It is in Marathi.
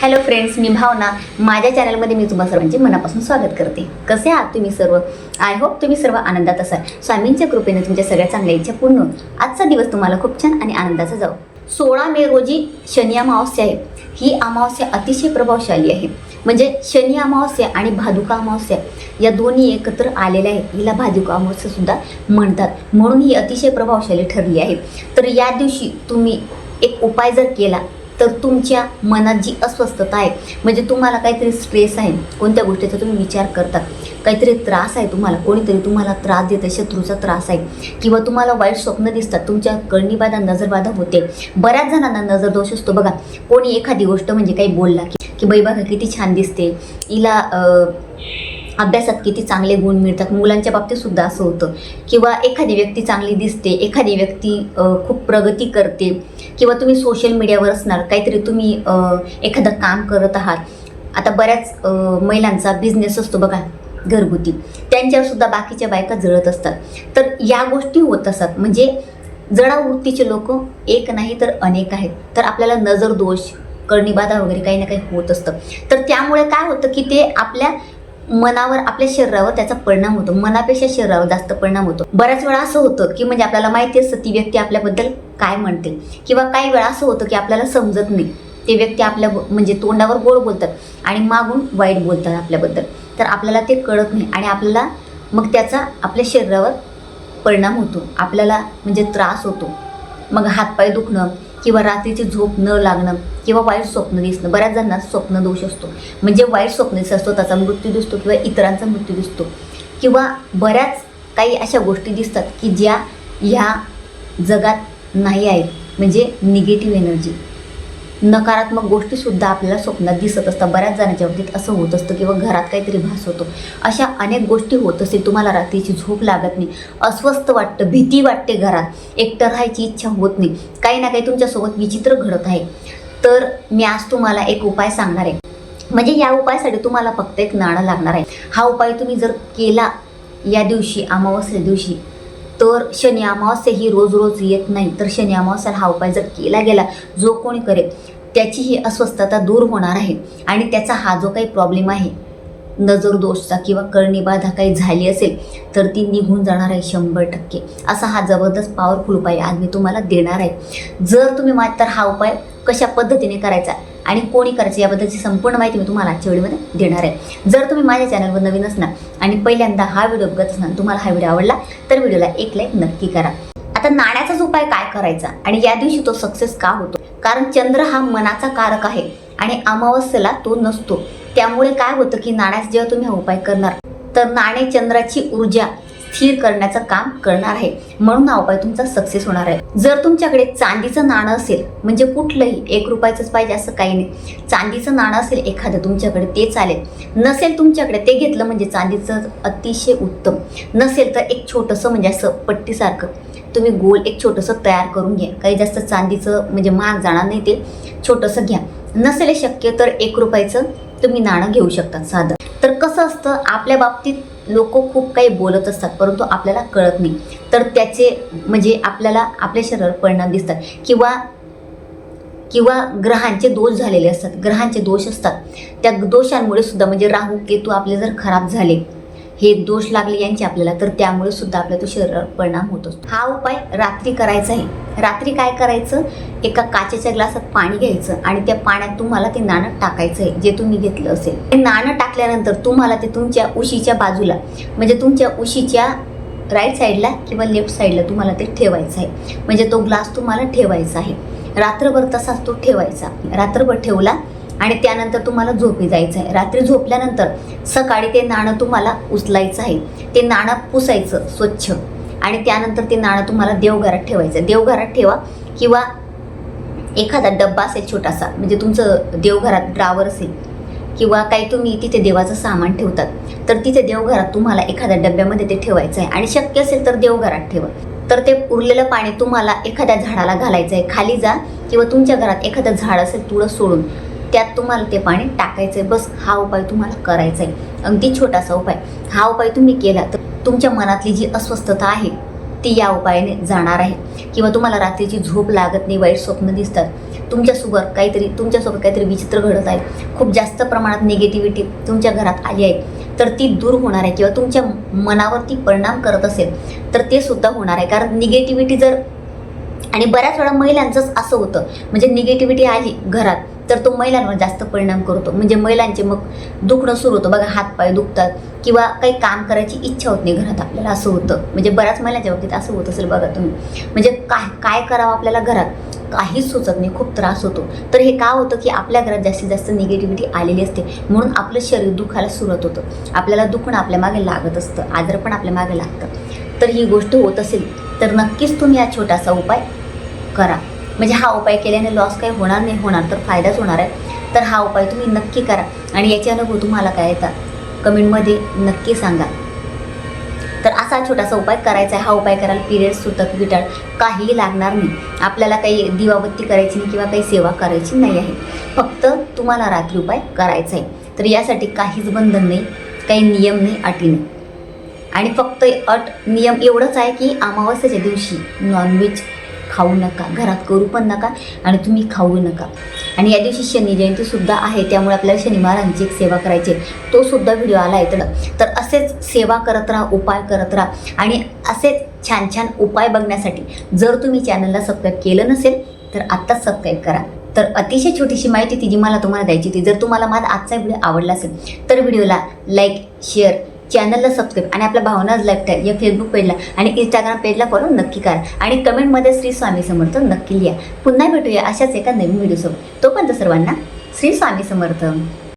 हॅलो फ्रेंड्स, मी भावना. माझ्या चॅनलमध्ये मी तुम्हा सर्वांचे मनापासून स्वागत करते. कसे आहात तुम्ही सर्व? आय होप तुम्ही सर्व आनंदात असाल. स्वामींच्या कृपेने तुमच्या सगळ्या चांगल्या इच्छा पूर्ण होऊन आजचा दिवस तुम्हाला खूप छान आणि आनंदाचा जाऊ. 16 मे रोजी शनी अमावस्या आहे. ही अमावस्या अतिशय प्रभावशाली आहे. म्हणजे शनी अमावस्या आणि भादुका अमावस्या या दोन्ही एकत्र आलेल्या आहेत. हिला भादुका अमावस्या सुद्धा म्हणतात, म्हणून ही अतिशय प्रभावशाली ठरली आहे. तर या दिवशी तुम्ही एक उपाय जर केला तर तुमच्या मनात जी अस्वस्थता आहे, म्हणजे तुम्हाला काहीतरी स्ट्रेस आहे, कोणत्या गोष्टीचा तुम्ही विचार करता, काहीतरी त्रास आहे, तुम्हाला कोणीतरी तुम्हाला त्रास देतं, शत्रूचा त्रास आहे, किंवा तुम्हाला वाईट स्वप्न दिसतात, तुमच्या करणीबाधा नजरबाधा होते. बऱ्याच जणांना नजर दोष असतो बघा. कोणी एखादी गोष्ट म्हणजे काही बोलला की बाई बघा किती छान दिसते, हिला अभ्यासात किती चांगले गुण मिळतात. मुलांच्या बाबतीत सुद्धा असं होतं. किंवा एखादी व्यक्ती चांगली दिसते, एखादी व्यक्ती खूप प्रगती करते, किंवा तुम्ही सोशल मीडियावर असणार, काहीतरी तुम्ही एखादं काम करत आहात. आता बऱ्याच महिलांचा बिझनेस असतो बघा घरगुती, त्यांच्यावर सुद्धा बाकीच्या बायका जळत असतात. तर या गोष्टी होत असतात. म्हणजे जडावृत्तीचे लोक एक नाही तर अनेक आहेत. तर आपल्याला नजर दोष, करणीबाधा वगैरे काही ना काही होत असतं. तर त्यामुळे काय होतं की ते आपल्या मनावर, आपल्या शरीरावर त्याचा परिणाम होतो. मनापेक्षा शरीरावर जास्त परिणाम होतो. बऱ्याच वेळा असं होतं की म्हणजे आपल्याला माहिती असतं ती व्यक्ती आपल्याबद्दल काय म्हणते, किंवा काही वेळा असं होतं की आपल्याला समजत नाही, ते व्यक्ती आपल्या म्हणजे तोंडावर गोड बोलतात आणि मागून वाईट बोलतात आपल्याबद्दल. तर आपल्याला ते कळत नाही आणि आपल्याला मग त्याचा आपल्या शरीरावर परिणाम होतो, आपल्याला म्हणजे त्रास होतो. मग हातपाय दुखणं, किंवा रात्रीची झोप न लागणं, किंवा वाईट स्वप्न दिसणं. बऱ्याच जणांना स्वप्न दोष असतो, म्हणजे वाईट स्वप्न दिसत असतो, त्याचा मृत्यू दिसतो, किंवा इतरांचा मृत्यू दिसतो, किंवा बऱ्याच काही अशा गोष्टी दिसतात की ज्या ह्या जगात नाही आहेत. म्हणजे निगेटिव्ह एनर्जी, नकारात्मक गोष्टीसुद्धा आपल्याला स्वप्नात दिसत असतात. बऱ्याच जणांच्या बाबतीत असं होत असतं, किंवा घरात काहीतरी भास होतो. अशा अनेक गोष्टी होत असतील. तुम्हाला रात्रीची झोप लागत नाही, अस्वस्थ वाटतं, भीती वाटते, घरात एकटं राहायची इच्छा होत नाही, काही ना काही तुमच्यासोबत विचित्र घडत आहे. तर मी आज तुम्हाला एक उपाय सांगणार आहे. म्हणजे या उपायासाठी तुम्हाला फक्त एक नाणं लागणार आहे. हा उपाय तुम्ही जर केला या दिवशी, अमावस्या दिवशी, तर शनी अमावस्या ही रोज रोज येत नाही. तर शनी अमावस्याला हा उपाय जर केला गेला, जो कोणी करेल त्याची ही अस्वस्थता दूर होणार आहे. आणि त्याचा हा जो काही प्रॉब्लेम आहे, नजर दोषचा किंवा करणीबाधा काही झाली असेल तर ती निघून जाणार आहे 100%. असा हा जबरदस्त पॉवरफुल उपाय आज मी तुम्हाला देणार आहे. जर तुम्ही तर हा उपाय कशा पद्धतीने करायचा आणि कोणी करायचं याबद्दलची संपूर्ण माहिती मी तुम्हाला आजच्या व्हिडिओमध्ये देणार आहे. जर तुम्ही माझ्या चॅनलवर नवीन असणार आणि पहिल्यांदा हा व्हिडिओ बघत असणार, तुम्हाला हा व्हिडिओ आवडला तर व्हिडिओला एक लाईक नक्की करा. आता नाण्याचाच उपाय काय करायचा आणि या दिवशी तो सक्सेस का होतो? कारण चंद्र हा मनाचा कारक आहे आणि अमावस्येला तो नसतो. त्यामुळे काय होतं की नाण्याचा जेव्हा तुम्ही हा उपाय करणार तर नाणे चंद्राची ऊर्जा स्थिर करण्याचं काम करणार आहे, म्हणून हा उपाय तुमचा सक्सेस होणार आहे. जर तुमच्याकडे चांदीचं नाणं असेल, म्हणजे कुठलंही 1 रुपयाचंच पाहिजे असं काही नाही, चांदीचं नाणं असेल एखादं तुमच्याकडे ते चालेल. नसेल तुमच्याकडे ते घेतलं म्हणजे चांदीचं अतिशय उत्तम. नसेल तर एक छोटंसं म्हणजे असं पट्टीसारखं तुम्ही गोल एक छोटंसं तयार करून घ्या. काही जास्त चांदीचं म्हणजे महाग जाणार नाही, ते छोटंसं घ्या. नसेल शक्य तर 1 रुपयाचं तुम्ही नाणं घेऊ शकता साधं. तर कसं असतं, आपल्या बाबतीत लोक खूप काही बोलत असतात परंतु आपल्याला कळत नाही. तर त्याचे म्हणजे आपल्याला आपल्या शरीरावर परिणाम दिसतात, किंवा ग्रहांचे दोष झालेले असतात. ग्रहांचे दोष असतात, त्या दोषांमुळे सुद्धा म्हणजे राहू केतू आपले जर खराब झाले, हे दोष लागले यांचे आपल्याला, तर त्यामुळे सुद्धा आपल्या तो शरीरावर परिणाम होतो. हा उपाय रात्री करायचा आहे. रात्री काय करायचं, एका काचेच्या ग्लासात पाणी घ्यायचं आणि त्या पाण्यात तुम्हाला ते नाणं टाकायचं आहे जे तुम्ही घेतलं असेल. ते नाणं टाकल्यानंतर तुम्हाला ते तुमच्या उशीच्या बाजूला, म्हणजे तुमच्या उशीच्या राईट साईडला किंवा लेफ्ट साईडला तुम्हाला ते ठेवायचं आहे. म्हणजे तो ग्लास तुम्हाला ठेवायचा आहे. रात्रभर तसाच तो ठेवायचा. रात्रभर ठेवला आणि त्यानंतर तुम्हाला झोपी जायचं आहे. रात्री झोपल्यानंतर सकाळी ते नाणं तुम्हाला उचलायचं आहे. ते नाणं पुसायचं स्वच्छ आणि त्यानंतर ते नाणं तुम्हाला देवघरात ठेवायचं. देवघरात ठेवा, किंवा एखादा डब्बा असेल छोटासा, म्हणजे तुमचं देवघरात ड्रावर असेल, किंवा काही तुम्ही तिथे देवाचं सामान ठेवतात तर तिथे देवघरात तुम्हाला एखाद्या डब्यामध्ये ते ठेवायचं आहे. आणि शक्य असेल तर देवघरात ठेवा. तर ते उरलेलं पाणी तुम्हाला एखाद्या झाडाला घालायचं आहे. खाली जा, किंवा तुमच्या घरात एखादं झाड असेल तुळस सोडून, त्यात तुम्हाला ते पाणी टाकायचं आहे. बस हा उपाय तुम्हाला करायचा आहे. अगदी छोटासा उपाय. हा उपाय तुम्ही केला तर तुमच्या मनातली जी अस्वस्थता आहे ती या उपायाने जाणार आहे. किंवा तुम्हाला रात्रीची झोप लागत नाही, वाईट स्वप्न दिसतात, तुमच्यासोबत काहीतरी विचित्र घडत आहे, खूप जास्त प्रमाणात निगेटिव्हिटी तुमच्या घरात आली आहे, तर ती दूर होणार आहे. किंवा तुमच्या मनावरती परिणाम करत असेल तर ते सुद्धा होणार आहे. कारण निगेटिव्हिटी जर, आणि बऱ्याच वेळा महिलांचंच असं होतं, म्हणजे निगेटिव्हिटी आली घरात तर तो महिलांवर जास्त परिणाम करतो. म्हणजे महिलांचे मग दुखणं सुरू होतं बघा, हातपाय दुखतात किंवा काही काम करायची इच्छा होत नाही घरात आपल्याला, असं होतं. म्हणजे बऱ्याच महिलांच्या बाबतीत असं होत असेल बघा तुम्ही. म्हणजे काय करावं आपल्याला घरात काहीच सुचत नाही, खूप त्रास होतो. तर हे का होतं की आपल्या घरात जास्तीत जास्त निगेटिव्हिटी आलेली असते, म्हणून आपलं शरीर दुखायला सुरुवात होतं, आपल्याला दुखणं आपल्या मागे लागत असतं, आजार पण आपल्या मागे लागतं. तर ही गोष्ट होत असेल तर नक्कीच तुम्ही हा छोटासा उपाय करा. म्हणजे हा उपाय केल्याने लॉस काही होणार नाही, होणार तर फायदाच होणार आहे. तर हा उपाय तुम्ही नक्की करा आणि याचे अनुभव तुम्हाला काय येतात कमेंटमध्ये नक्की सांगा. तर असा छोटासा उपाय करायचा आहे. हा उपाय करायला पिरियड्स, सुतक, विटाळ काहीही लागणार नाही. आपल्याला काही दिवाबत्ती करायची नाही किंवा काही सेवा करायची नाही आहे. फक्त तुम्हाला रात्री उपाय करायचा आहे. तर यासाठी काहीच बंधन नाही, काही नियम नाही, अटी नाही. आणि फक्त नियम एवढंच आहे की अमावस्येच्या दिवशी नॉनव्हेज खाऊ नका, घरात करू पण नका आणि तुम्ही खाऊ नका. आणि या दिवशी शनी जयंतीसुद्धा आहे, त्यामुळे आपल्याला शनी महाराजांची एक सेवा करायची, तो सुद्धा व्हिडिओ आला आहे. तर असेच सेवा करत राहा, उपाय करत राहा. आणि असेच छान छान उपाय बघण्यासाठी जर तुम्ही चॅनलला सबस्क्राईब केलं नसेल तर आत्ताच सबस्क्राईब करा. तर अतिशय छोटीशी माहिती ती जी मला तुम्हाला द्यायची होती. जर तुम्हाला माझा आजचा व्हिडिओ आवडला असेल तर व्हिडिओला लाईक, शेअर, चॅनलला सबस्क्राईब आणि आपल्या भावनाज लाईफस्टाईल या फेसबुक पेजला आणि इंस्टाग्राम पेजला फॉलो नक्की करा. आणि कमेंटमध्ये श्री स्वामी समर्थ नक्की लिहा. पुन्हा भेटूया अशाच एका नवीन व्हिडिओसोबत. तोपर्यंत सर्वांना श्री स्वामी समर्थ.